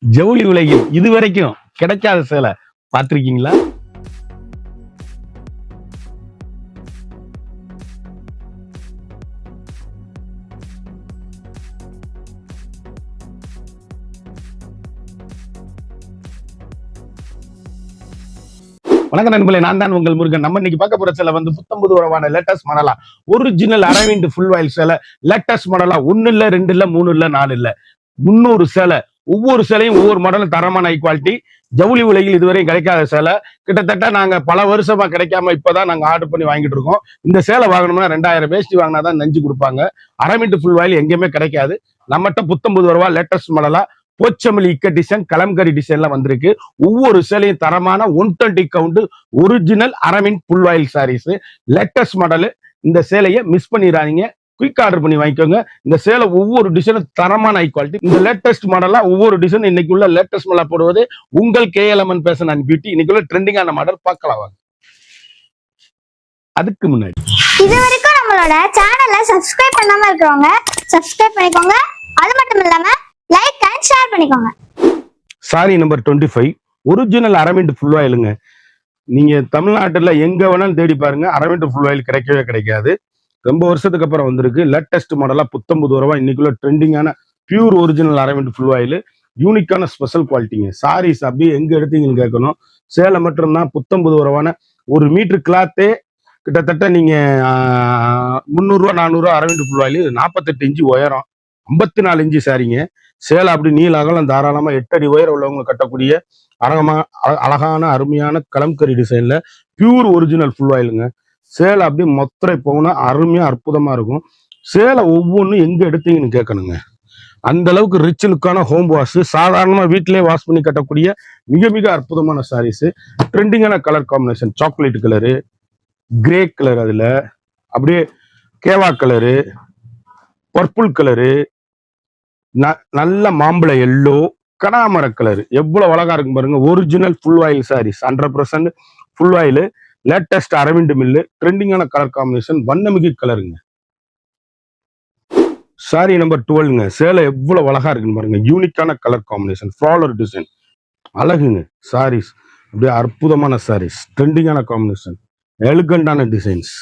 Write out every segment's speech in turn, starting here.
ஜவுளி உலகில் இதுவரைக்கும் கிடைக்காத சேலை பார்த்திருக்கீங்களா? வணக்கம் நண்பர்களே, நான் தான் உங்கள் முருகன். நம்ம இன்னைக்கு பார்க்க போற சேலை வந்து 19 ரூபான லேட்டஸ்ட் மாடலா ஒரிஜினல் அரவிந்த் ஃபுல் வாயில் சேலை. லேட்டஸ்ட் மாடலா 1 இல்ல 2 இல்ல 3 இல்ல 4 இல்ல 300 சேலை. ஒவ்வொரு சேலையும் ஒவ்வொரு மாடலும் தரமான ஹை குவாலிட்டி. ஜவுளி உலகில் இதுவரை கிடைக்காத சேலை. கிட்டத்தட்ட நாங்க பல வருஷமா கிடைக்காம இப்பதான் நாங்க ஆர்டர் பண்ணி வாங்கிட்டு இருக்கோம். இந்த சேலை வாங்கணும்னா 2000 வேஷ்டி வாங்கினாதான் நெஞ்சு கொடுப்பாங்க. அரவிந்த் ஃபுல் வாயில் எங்கேயுமே கிடைக்காது. நம்மகிட்ட 19 ரூபா லேட்டஸ்ட் மாடலா போச்சமல்லி இக்க டிசைன், கலம்கரி டிசைன்ல வந்திருக்கு. ஒவ்வொரு சேலையும் தரமான 120 count original Aravind full oil sarees. Latest model. இந்த சேலையை மிஸ் பண்ணிடாதீங்க. குயிக் ஆர்டர் பண்ணி வாங்கிக்கோங்க. இந்த சேலை ஒவ்வொரு டிசைனும் தரமான ஹை குவாலிட்டி. இந்த லேட்டஸ்ட் மாடலா ஒவ்வொரு டிசைன் இன்னைக்கு உள்ள லேட்டஸ்ட் மாடலா போடுவது உங்கள் KLMN ஃபேஷன் அண்ட் பியூட்டி. இன்னைக்கு உள்ள ட்ரெண்டிங்கான மாடல் பார்க்கலாம் வாங்க. அதுக்கு முன்னாடி இது வரைக்கும் நம்மளோட சேனலை சப்ஸ்கிரைப் பண்ணாம இருக்கிறவங்க சப்ஸ்கிரைப் பண்ணிக்கோங்க. அது மட்டும் இல்லாம லைக் அண்ட் ஷேர் பண்ணிக்கோங்க. Sari number 25 original Aravind full ஆயிலுங்க. நீங்க தமிழ்நாட்டுல எங்க வேணாலும் தேடி பாருங்க, அரவிந்த் ஃபுல் ஆயில் கிடைக்கவே கிடைக்காது. ரொம்ப வருஷத்துக்கு அப்புறம் வந்திருக்கு. லேட்டஸ்ட் மாடலா 19 ரூபாய். இன்னைக்குள்ள ட்ரெண்டிங்கான pure original Aravind full oil. யூனிக்கான ஸ்பெஷல் குவாலிட்டிங்க. சாரீஸ் அப்படியே எங்க எடுத்தீங்கன்னு கேட்கணும். சேலை மட்டும்தான் 19 ரூபான ஒரு மீட்டர் கிளாத்தே கிட்டத்தட்ட நீங்க 300 ரூபா 400 ரூபா. அரவிந்த் ஃபுல் ஆயில் 48 இன்ச்சு உயரம், 54 இன்ச்சு சாரிங்க. சேலை அப்படி நீல அகலம் தாராளமா 8 அடி உயரம் உள்ளவங்க கட்டக்கூடிய அழகான அருமையான கலம்கரி டிசைன்ல பியூர் ஒரிஜினல் ஃபுல் ஆயிலுங்க. சேலை அப்படி மொத்தரை போனா அருமையா அற்புதமா இருக்கும். சேலை ஒவ்வொன்றும் எங்க எடுத்தீங்கன்னு கேட்கணுங்க. அந்த அளவுக்கு ரிச் லுக்கான ஹோம் வாஷ். சாதாரணமா வீட்டிலேயே வாஷ் பண்ணி கட்டக்கூடிய மிக மிக அற்புதமான சாரீஸ். ட்ரெண்டிங்கான colour combination. Chocolate colour, grey colour, அதுல அப்படியே கேவா கலரு, பர்பிள் கலரு, நல்ல மாம்பழ எல்லோ, கனாமர கலர். எவ்வளவு அழகா இருக்கும் பாருங்க. Original full oil saris. 100% full oil. Latest Aravind mill. ட்ரெண்டிங்கான கலர் காம்பினேஷன். வண்ணமிகு கலருங்க. சாரி நம்பர் 12ங்க. சேலை எவ்வளவு அழகா இருக்குன்னு பாருங்க. யூனிக்கான கலர் காம்பினேஷன். ஃப்ளாலர் டிசைன் அழகுங்க. சாரீஸ் அப்படியே அற்புதமான சாரீஸ். ட்ரெண்டிங்கான காம்பினேஷன். எலிகண்டான டிசைன்ஸ்.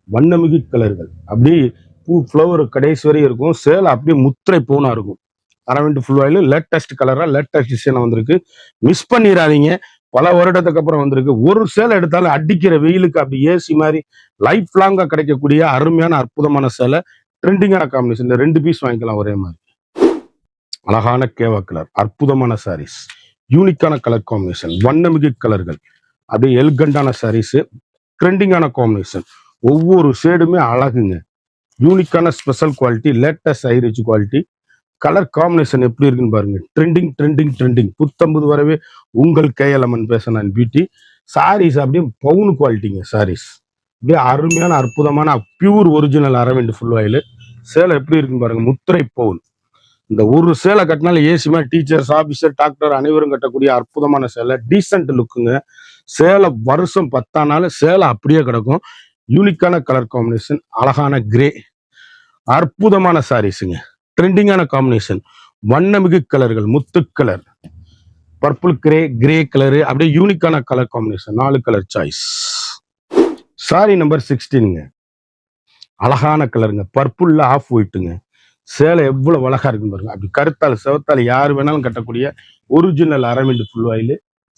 வண்ணமிகு கலர்கள். அப்படியே பூ ஃப்ளவர் கடைசி வரை இருக்கும். சேலை அப்படியே முத்திரை பூனா இருக்கும். அரவிந்த் ஃபுல் ஆயில் லேட்டஸ்ட் கலரா லேட்டஸ்ட் டிசைனா வந்திருக்கு. மிஸ் பண்ணிடாதீங்க. பல வருடத்துக்கு அப்புறம் வந்திருக்கு. ஒரு சேலை எடுத்தாலும் அடிக்கிற வெயிலுக்கு அப்படி ஏசி மாதிரி லைஃப் லாங்கா கிடைக்கக்கூடிய அருமையான அற்புதமான சேலை. ட்ரெண்டிங்கான காம்பினேஷன். இந்த 2 பீஸ் வாங்கிக்கலாம் ஒரே மாதிரி. அழகான கேவா கலர். அற்புதமான சாரீஸ். யூனிக்கான கலர் காம்பினேஷன். வண்ணமிகு கலர்கள். அப்படியே எல்கண்டான சாரீஸ். ட்ரெண்டிங்கான காம்பினேஷன். ஒவ்வொரு ஷேடுமே அழகுங்க. யூனிக்கான special quality. Latest high-rich quality. Colour combination எப்படி இருக்குன்னு பாருங்க. Trending trending trending. 19 வரவே உங்கள் KLMN fashion and beauty. Sarees அப்படியே பவுன் குவாலிட்டிங்க. சாரீஸ் அப்படியே அருமையான அற்புதமான pure original Aravind full oil. சேலை எப்படி இருக்குன்னு பாருங்க. முத்திரை பவுன். இந்த ஒரு சேலை கட்டினாலும் ஏசி மாதிரி டீச்சர்ஸ், ஆபீசர், டாக்டர் அனைவரும் கட்டக்கூடிய அற்புதமான சேலை. டீசென்ட் லுக்குங்க. சேலை வருஷம் 10 ஆனாலும் சேலை அப்படியே கிடக்கும். யூனிக்கான கலர் காம்பினேஷன். அழகான கிரே. அற்புதமான சாரீஸுங்க. ட்ரெண்டிங்கான காம்பினேஷன். வண்ணமிகு கலர்கள். முத்து colour, purple grey, grey colour. அப்படியே யூனிக்கான colour combination. 4 colour choice. Sari number 16ங்க. அழகான கலருங்க. பர்பிள்ல ஆஃப் ஒயிட்டுங்க. சேலை எவ்வளவு அழகா இருக்குன்னு பாருங்க. அப்படி கருத்தால் செவத்தால் யாரு வேணாலும் கட்டக்கூடிய ஒரிஜினல் அரவிந்த் ஃபுல் ஆயில்.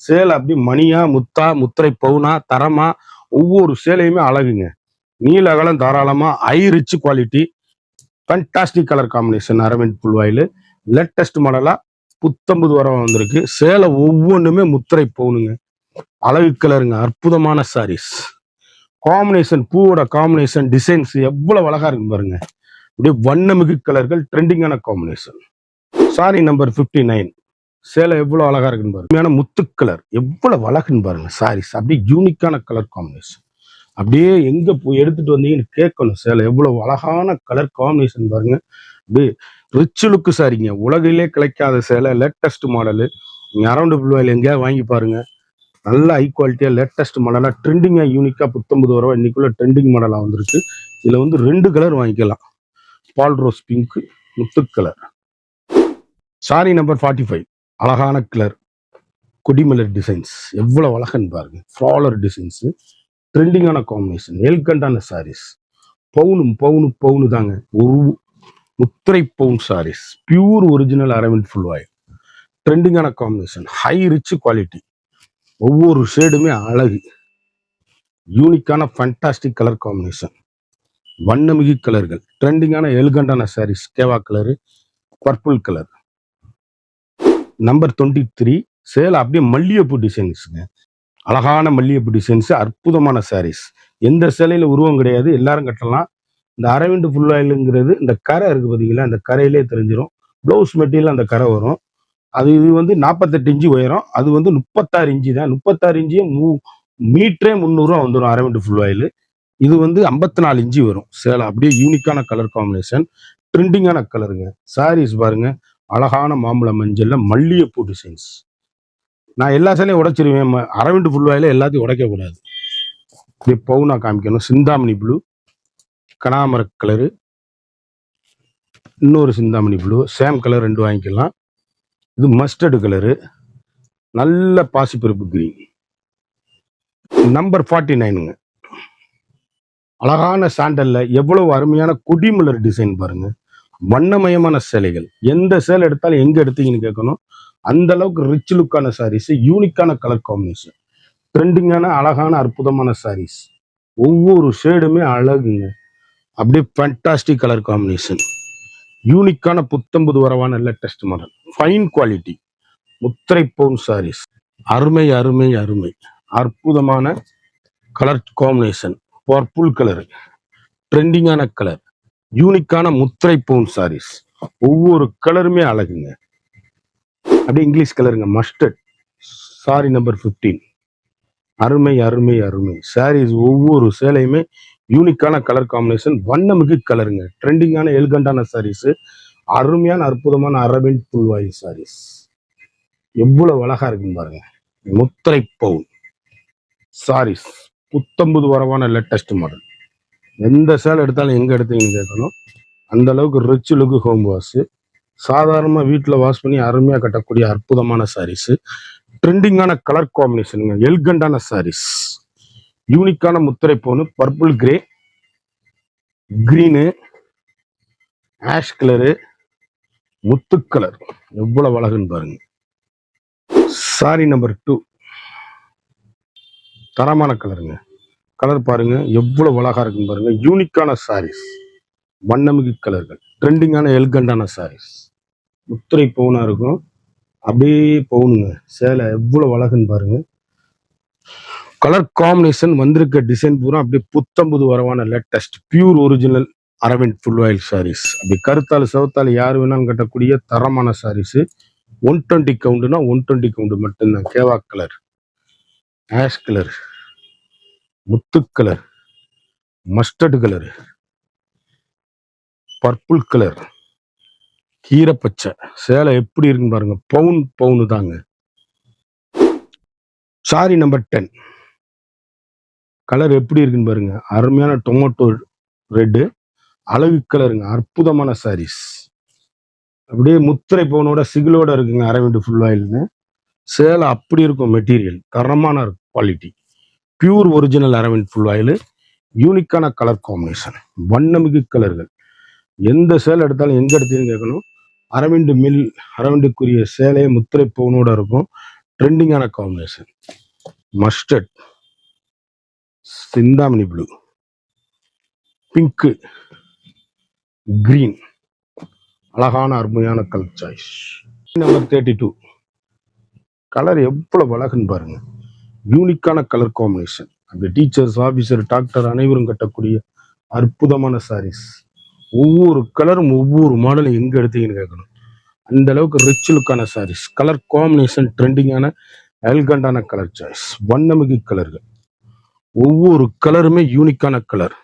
சேலை அப்படி மணியா, முத்தா, முத்திரை பவுனா, தரமா. ஒவ்வொரு சேலையுமே அழகுங்க. நீல அகலம் தாராளமா high rich quality. Fantastic colour combination. Aravind full oil latest மாடலா 19 வரை வந்திருக்கு. சேலை ஒவ்வொன்றுமே முத்திரை பவுனுங்க. அழகு கலருங்க. அற்புதமான சாரீஸ். காம்பினேஷன், பூவோட காம்பினேஷன், டிசைன்ஸ் எவ்வளவு அழகா இருக்கு பாருங்க. அப்படியே வண்ணமிகு கலர்கள். ட்ரெண்டிங்கான காம்பினேஷன். சாரி நம்பர் 59. சேலை எவ்வளவு அழகா இருக்குன்னு பாருங்க. முத்து கலர் எவ்வளவு அழகுன்னு பாருங்க. சாரீஸ் அப்படியே யூனிக்கான கலர் காம்பினேஷன். அப்படியே எங்க போய் எடுத்துட்டு வந்தீங்கன்னு கேட்கணும். சேலை எவ்வளவு அழகான கலர் காம்பினேஷன் பாருங்க. அப்படியே ரிச் லுக்கு சாரிங்க. உலகிலே கிடைக்காத சேலை. Latest model. நீங்க அரௌண்ட் ஃபுல் ஆயில் எங்கேயாவது வாங்கி பாருங்க. நல்ல ஹை குவாலிட்டியா லேட்டஸ்ட் மாடலா ட்ரெண்டிங்கா யூனிக்கா 19 ரூபாய். இன்னைக்குள்ள ட்ரெண்டிங் மாடலா வந்திருக்கு. இதுல வந்து 2 கலர் வாங்கிக்கலாம். பால் ரோஸ் பிங்க், முத்து கலர். சாரி நம்பர் 45. அழகான கலர், கொடிமலர் டிசைன்ஸ் எவ்வளவு அழகன்னு பாருங்க. ஃப்ளாலர் டிசைன்ஸ், ட்ரெண்டிங்கான காம்பினேஷன், எல்கண்டான சாரீஸ். பவுனு தாங்க. ஒரு முத்திரை பவுன் saris, pure original Aravind full oil, ட்ரெண்டிங்கான காம்பினேஷன், ஹை ரிச் குவாலிட்டி. ஒவ்வொரு ஷேடுமே அழகு, யூனிக்கான ஃபண்டாஸ்டிக் கலர் காம்பினேஷன், வண்ணமிகு கலர்கள், ட்ரெண்டிங்கான எலிகண்டான சாரீஸ். கேவா கலரு, பர்பிள் கலர். நம்பர் 23 சேலை அப்படியே மல்லிகைப்பூ டிசைன்ஸுங்க. அழகான மல்லிகைப்பூ டிசைன்ஸ், அற்புதமான சாரீஸ். எந்த சேலையில உருவம் கிடையாது, எல்லாரும் கட்டலாம். இந்த அரவிந்த் ஃபுல் ஆயிலுங்கிறது இந்த கரை இருக்கு பார்த்தீங்களா, அந்த கரையிலே தெரிஞ்சிடும். ப்ளவுஸ் மெட்டீரியல் அந்த கரை வரும். இது வந்து 48 இன்ச்சு உயரம், அது வந்து 36 இன்ச்சு தான். 36 இன்ச்சியும் மீட்டரே 300 வந்துடும் அரவிந்த் ஃபுல் ஆயில். இது வந்து 54 இன்ச்சு வரும் சேலை. அப்படியே யூனிக்கான கலர் காம்பினேஷன், ட்ரெண்டிங்கான கலருங்க. சாரீஸ் பாருங்க, அழகான மாம்பழ மஞ்சள்ல மல்லிகைப்பூ டிசைன்ஸ். நான் எல்லா சேலையும் உடைச்சிருவேன், அரவிந்த் ஃபுல் ஆயில எல்லாத்தையும் உடைக்க கூடாது. இப்படி பவுனா காமிக்கணும். சிந்தாமணி ப்ளூ, கனாமர கலரு, இன்னொரு சிந்தாமணி ப்ளூ, சேம் கலர் 2 வாங்கிக்கலாம். இது மஸ்டர்டு கலரு, நல்ல பாசிப்பருப்பு கிரீன். நம்பர் 49ங்க. அழகான சாண்டல்ல எவ்வளவு அருமையான கொடிமலர் டிசைன் பாருங்க. வண்ணமயமான சேலைகள். எந்த சேலை எடுத்தாலும் எங்க எடுத்தீங்கன்னு கேட்கணும். அந்த அளவுக்கு ரிச் லுக்கான சாரீஸ், யூனிக்கான கலர் காம்பினேஷன், ட்ரெண்டிங்கான அழகான அற்புதமான சாரீஸ். ஒவ்வொரு ஷேடுமே அழகுங்க. அப்படியே ஃபேண்டாஸ்டிக் கலர் காம்பினேஷன், யூனிக்கான புத்தம்புது வரவான லேட்டஸ்ட் மாடல், ஃபைன் குவாலிட்டி, முத்திரை பவுன் சாரீஸ். அருமை அருமை அருமை, அற்புதமான கலர் காம்பினேஷன். பர்பிள் கலர், ட்ரெண்டிங்கான கலர், யூனிக்கான முத்திரை பவுன் சாரீஸ். ஒவ்வொரு கலருமே அழகுங்க. அப்படியே இங்கிலீஷ் கலருங்க, மஸ்டர்ட். Sorry number 15. அருமை அருமை அருமை சாரீஸ். ஒவ்வொரு சேலையுமே யூனிக்கான கலர் காம்பினேஷன், வண்ணமிகு கலருங்க. ட்ரெண்டிங்கான எலிகண்டான சாரீஸ், அருமையான அற்புதமான அரவிந்த் ஃபுல் ஆயில் சாரீஸ். எவ்வளவு அழகா இருக்குன்னு பாருங்க. முத்திரை பவுன் சாரீஸ், புத்தம்புது வரவான லேட்டஸ்ட் மாடல். எந்த சேலை எடுத்தாலும் எங்க எடுத்தீங்கன்னு கேட்கணும். அந்த அளவுக்கு ரிச் லுக்கு ஹோம் வாஷ். சாதாரணமா வீட்டில் வாஷ் பண்ணி அருமையா கட்டக்கூடிய அற்புதமான சாரீஸ், ட்ரெண்டிங்கான கலர் காம்பினேஷனுங்க. எலிகண்டான சாரீஸ், யூனிக்கான முத்திரை பவுன், purple grey, green, ash colour, முத்து கலர். எவ்வளவு அழகுன்னு பாருங்க. சாரி நம்பர் 2. தரமான கலருங்க. கலர் பாருங்க எவ்வளவு அழகா இருக்குன்னு பாருங்க. யூனிக்கான சாரீஸ், வண்ணமிகு கலர்கள், ட்ரெண்டிங்கான எலிகண்டான சாரீஸ். முத்திரை பவுனா இருக்கும். அப்படியே பவுனுங்க. சேலை எவ்வளவு அழகுன்னு பாருங்க. கலர் காம்பினேஷன், வந்திருக்க டிசைன் பூரா அப்படியே புத்தம்புது வரவான latest pure original Aravind full oil saris. அப்படி கருத்தாள் செவத்தாள் யார் வேணாலும் கட்டக்கூடிய தரமான சாரீஸ். 120 கவுண்டுனா 120 கவுண்டு மட்டும்தான். கேவா கலர், ஆஷ் கலர், முத்து colour, mustard colour, purple colour, கீரைப்பச்சை. சேலை எப்படி இருக்குன்னு பாருங்க. பவுனு தாங்க. Sorry number 10. கலர் எப்படி இருக்குன்னு பாருங்க. அருமையான டொமேட்டோ ரெட்டு, அழகு கலருங்க. அற்புதமான சாரீஸ். அப்படியே முத்திரை பவுனோட சிகிலோட இருக்குங்க அரவிந்த் ஃபுல் ஆயில்னு. சேலை அப்படி இருக்கும். மெட்டீரியல் தரமான quality, pure original Aravind full oil, யூனிக்கான கலர் காம்பினேஷன், வண்ணமிகு கலர்கள். எந்த சேலை எடுத்தாலும் எங்க எடுத்தீங்கன்னு கேட்கணும். அரவிந்துக்குரிய சேலையை முத்திரை பவுனோட இருக்கும். ட்ரெண்டிங்கான combination, mustard, Chintamani blue, pink, green. அழகான அருமையான கலர் சாய்ஸ். நம்பர் 32. கலர் எவ்வளவு அழகுன்னு பாருங்க. யூனிக்கான கலர் காம்பினேஷன். அந்த டீச்சர்ஸ், ஆபீசர், டாக்டர் அனைவரும் கட்டக்கூடிய அற்புதமான சாரீஸ். ஒவ்வொரு கலரும் ஒவ்வொரு மாடலும் எங்க எடுத்தீங்கன்னு கேட்கணும். அந்த அளவுக்கு ரிச் லுக்கான சாரீஸ். கலர் காம்பினேஷன், ட்ரெண்டிங்கான எலிகண்டான கலர் சாய்ஸ், வண்ணமிகு கலர்கள். ஒவ்வொரு கலருமே யூனிக்கான கலர்.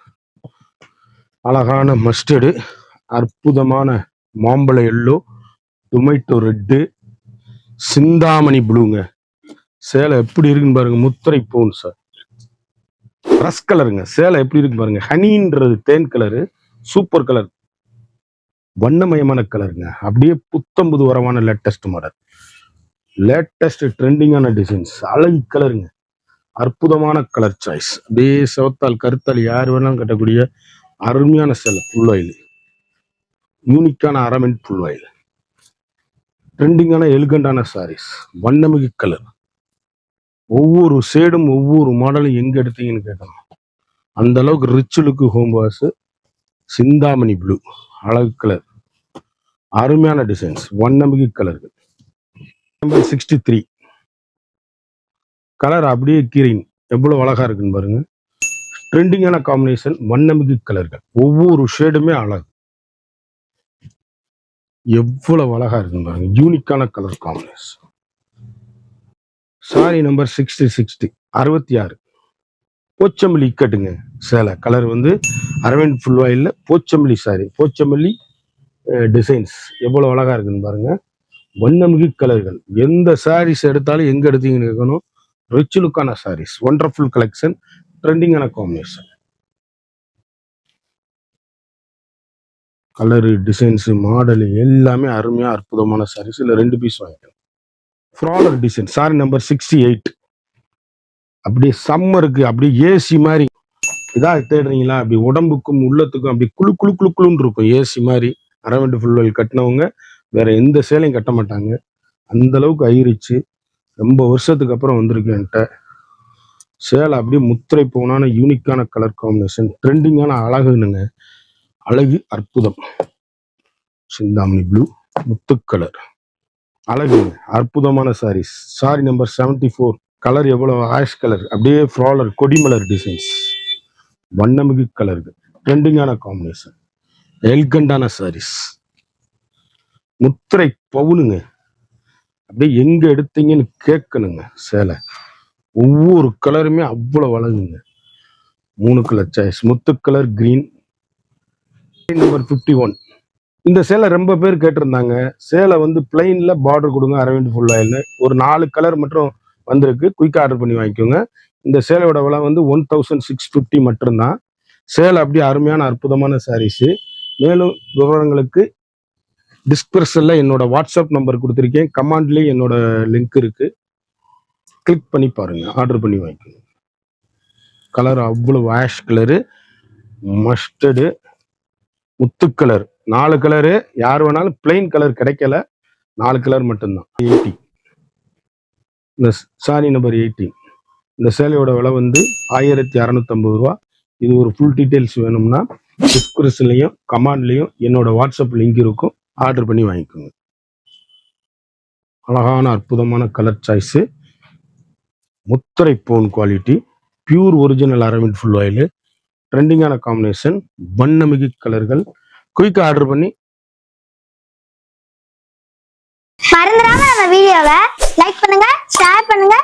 அழகான மஸ்டர்டு, அற்புதமான மாம்பழ எல்லோ, டொமேட்டோ ரெட்டு, சிந்தாமணி ப்ளூங்க. சேலை எப்படி இருக்குன்னு பாருங்க. முத்திரை பவுன் சார், ரஸ் கலருங்க. சேலை எப்படி இருக்கு பாருங்க. ஹனின்றது தேன் கலரு, சூப்பர் கலர், வண்ணமயமான கலருங்க. அப்படியே புத்தம்புது வரவான லேட்டஸ்ட் மாடல். லேட்டஸ்ட் ட்ரெண்டிங்கான டிசைன்ஸ், அழகு கலருங்க, அற்புதமான கலர் சாய்ஸ். அப்படியே சிவத்தால் கருத்தால் யார் வேணாலும் கட்டக்கூடிய அருமையான சேலை. ஃபுல் ஆயில், யூனிக்கான அரமெண்ட் ஃபுல் ஆயில், ட்ரெண்டிங்கான எலிகண்டான சாரீஸ், வண்ணமிகு கலர். ஒவ்வொரு ஷேடும் ஒவ்வொரு மாடலும் எங்க எடுத்தீங்கன்னு கேட்கணும். அந்த அளவுக்கு rich look home wash. Chintamani blue, அழகு கலர், அருமையான டிசைன்ஸ், வண்ணமிகு கலர்கள். நம்பர் 63 கலர் அப்படியே கிரீன், எவ்வளவு அழகா இருக்குன்னு பாருங்க. ட்ரெண்டிங்கான காம்பினேஷன், வண்ணமிகு கலர்கள், ஒவ்வொரு ஷேடுமே அழகு, எவ்வளவு அழகா இருக்குன்னு பாருங்க. யூனிக்கான colour combination. Sari number 66 Pochampally இக்கட்டுங்க சேலை. கலர் வந்து அரவிந்த் ஃபுல் ஆயில்ல போச்சமல்லி சாரி, போச்சமல்லி டிசைன்ஸ் எவ்வளவு அழகா இருக்குன்னு பாருங்க. வண்ணமிகு கலர்கள். எந்த சாரீஸ் எடுத்தாலும் எங்க எடுத்தீங்கன்னு கேட்கணும். ரிச் லுக்கான சாரீஸ், ஒண்டர்ஃபுல் கலெக்ஷன், ட்ரெண்டிங்கான காம்பினேஷன். கலரு, டிசைன்ஸ், மாடல் எல்லாமே அருமையா அற்புதமான சாரீஸ். இல்ல 2 பீஸ் வாங்கிக்கலாம். ஃப்ராலர் டிசைன் சாரி நம்பர் 68 அப்படியே சம்மருக்கு அப்படியே ஏசி மாதிரி இதா தேடுறீங்களா? அப்படி உடம்புக்கும் உள்ளத்துக்கும் அப்படி குளு குளு குளு குளுன்னு இருக்கும். ஏசி மாதிரி அரவண்டு ஃபுல்வெல் கட்டினவங்க வேற எந்த சேலையும் கட்ட மாட்டாங்க. அந்த அளவுக்கு ஆயிருச்சு. ரொம்ப வருஷத்துக்கு அப்புறம் வந்திருக்கு என்கிட்ட சேலை. அப்படியே முத்திரை போனான யூனிக்கான கலர் காம்பினேஷன், ட்ரெண்டிங்கான அழகுனுங்க, அழகு அற்புதம். சிந்தாமணி ப்ளூ, முத்து கலர், அழகுங்க, அற்புதமான சாரீஸ். சாரி நம்பர் 74 கலர் எவ்வளவு ஆஷ் கலர், அப்படியே ஃப்ராலர் கொடிமலர் டிசைன்ஸ், வண்ணமிகு கலர்கள், ட்ரெண்டிங்கான காம்பினேஷன், எல்கண்டான சாரீஸ், முத்திரை பவுனுங்க. அப்படியே எங்க எடுத்தீங்கன்னு கேட்கணுங்க சேலை. ஒவ்வொரு கலருமே அவ்வளவு அழகுங்க. 3 கலர் சாய்ஸ், முத்து கலர், கிரீன். நம்பர் 51 இந்த சேலை ரொம்ப பேர் கேட்டிருந்தாங்க. சேலை வந்து பிளைன்ல பார்டர் கொடுங்க அரவிந்த் ஃபுல் ஆயில்னு. ஒரு 4 கலர் மட்டும் வந்திருக்கு. குயிக் ஆர்டர் பண்ணி வாங்கிக்கோங்க. இந்த சேலையோட விலை வந்து 1650 மட்டும்தான். சேலை அப்படியே அருமையான அற்புதமான சாரீஸ். மேலும் விவரங்களுக்கு டிஸ்கிரிப்ஷன்ல என்னோட வாட்ஸ்அப் நம்பர் கொடுத்துருக்கேன். கமாண்ட்லேயும் என்னோட லிங்க் இருக்கு. கிளிக் பண்ணி பாருங்க, ஆர்டர் பண்ணி வாங்கிக்கோங்க. கலர் அவ்வளவு ஆஷ் கலரு, மஸ்டர்டு, முத்து கலர். 4 கலரு. யார் வேணாலும் பிளைன் கலர் கிடைக்கல, 4 கலர் மட்டும்தான். 80 இந்த சாரி நம்பர் 18 இந்த சேலையோட விலை வந்து 1650 ரூபா. இது ஒரு ஃபுல் டீட்டெயில்ஸ் வேணும்னா டிஸ்கிரிப்ஷன்லையும் கமாண்ட்லையும் என்னோட வாட்ஸ்அப் லிங்க் இருக்கும். ஆர்டர் பண்ணி வாங்கிக்கோங்க. அழகான அற்புதமான கலர் சாய்ஸு, முத்திரை போன் quality, pure original Aravind full oil, ட்ரெண்டிங்கான காம்பினேஷன், வண்ணமிகு கலர்கள். குயிக் ஆர்டர் பண்ணி மறந்துடாம நம்ம வீடியோவை லைக் பண்ணுங்க, ஷேர் பண்ணுங்க,